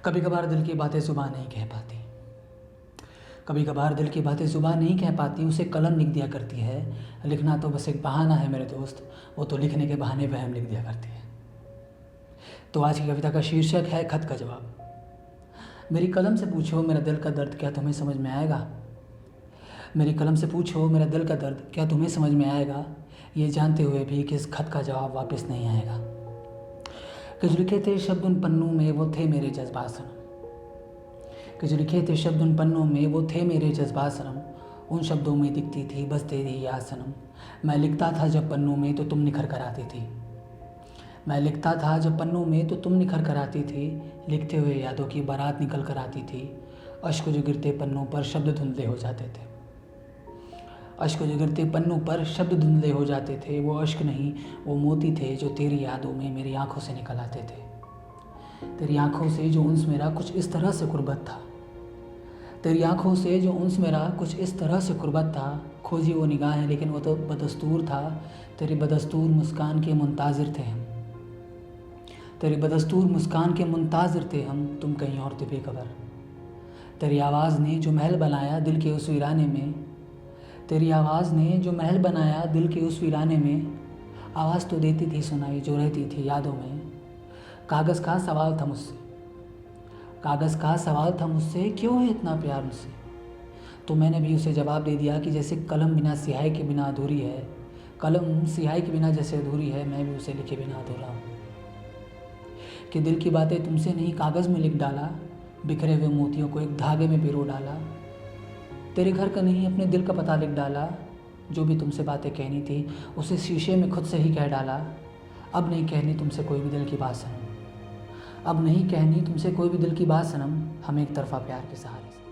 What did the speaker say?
कभी कभार दिल की बातें ज़ुबान नहीं कह पाती, कभी कभार दिल की बातें ज़ुबान नहीं कह पाती, उसे कलम लिख दिया करती है। लिखना तो बस एक बहाना है मेरे दोस्त, वो तो लिखने के बहाने वहम लिख दिया करती है। तो आज की कविता का शीर्षक है खत का जवाब। मेरी कलम से पूछो मेरा दिल का दर्द, क्या तुम्हें समझ में आएगा? मेरी कलम से पूछो मेरा दिल का दर्द, क्या तुम्हें समझ में आएगा? ये जानते हुए भी कि इस खत का जवाब वापस नहीं आएगा। कि जो लिखे थे शब्द उन पन्नों में वो थे मेरे जज्बात सनम, कि जो लिखे थे शब्द उन पन्नों में वो थे मेरे जज्बात सनम। उन शब्दों में दिखती थी बस तेरी याद सनम। मैं लिखता था जब पन्नों में तो तुम निखर कर आती थी, मैं लिखता था जब पन्नों में तो तुम निखर कर आती थी। लिखते हुए यादों की बारात निकल कर आती थी। अश्क जो गिरते पन्नों पर शब्द धुंधले हो जाते थे, अश्क जो गिरते पन्नों पर शब्द धुंधले हो जाते थे। वो अश्क नहीं वो मोती थे जो तेरी यादों में मेरी आंखों से निकल आते थे। तेरी आंखों से जो उन्स मेरा कुछ इस तरह से कुर्बत था, तेरी आंखों से जो उन्स मेरा कुछ इस तरह से कुर्बत था। खोजी वो निगाहें लेकिन वो तो बदस्तूर था। तेरी बदस्तूर मुस्कान के मुंताज़िर थे हम, तेरी बदस्तूर मुस्कान के मुंताज़िर थे हम। तुम कहीं और थे बेखबर। तेरी आवाज़ ने जो महल बनाया दिल के उस वीराने में, तेरी आवाज़ ने जो महल बनाया दिल के उस वीराने में। आवाज़ तो देती थी सुनाई जो रहती थी यादों में। कागज़ का सवाल था मुझसे, कागज़ का सवाल था मुझसे, क्यों है इतना प्यार मुझसे? तो मैंने भी उसे जवाब दे दिया कि जैसे कलम बिना स्याही के बिना अधूरी है, कलम स्याही के बिना जैसे अधूरी है, मैं भी उसे लिखे बिना अधूरा हूँ। कि दिल की बातें तुमसे नहीं कागज़ में लिख डाला, बिखरे हुए मोतियों को एक धागे में पिरो डाला। तेरे घर का नहीं अपने दिल का पता लिख डाला। जो भी तुमसे बातें कहनी थी उसे शीशे में खुद से ही कह डाला। अब नहीं कहनी तुमसे कोई भी दिल की बात सनम, अब नहीं कहनी तुमसे कोई भी दिल की बात सनम। हम एक तरफ़ा प्यार के सहारे से।